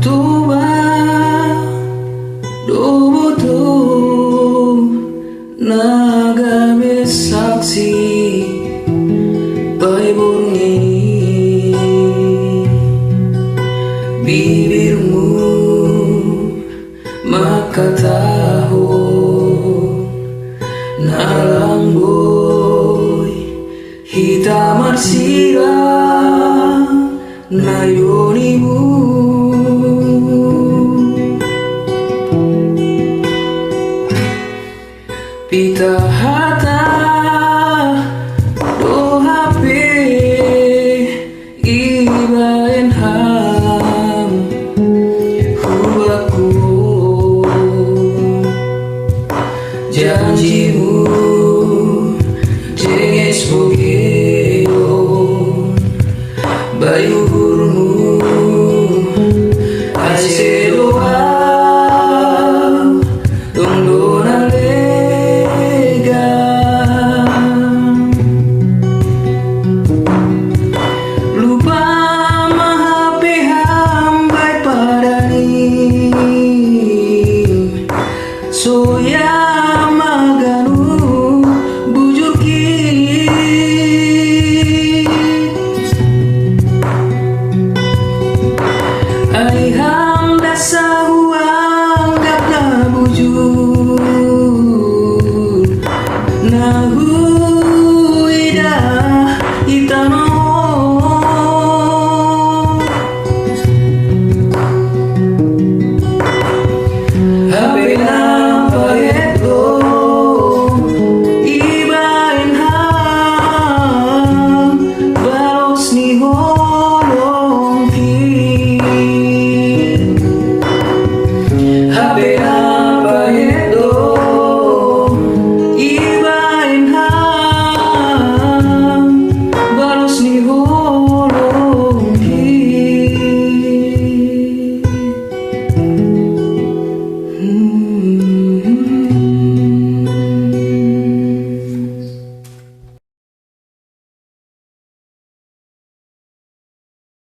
Tuba doboto nagame saksi paiburni bibirmu makataho nalanggoy hitam arsira nayonimu pita hata do hape ibaen ham hubaku janjimu jenges bogeo bayurmu ase doa dondona lega lupa mahape hambai padani soya maganu bujuki Aihang dasar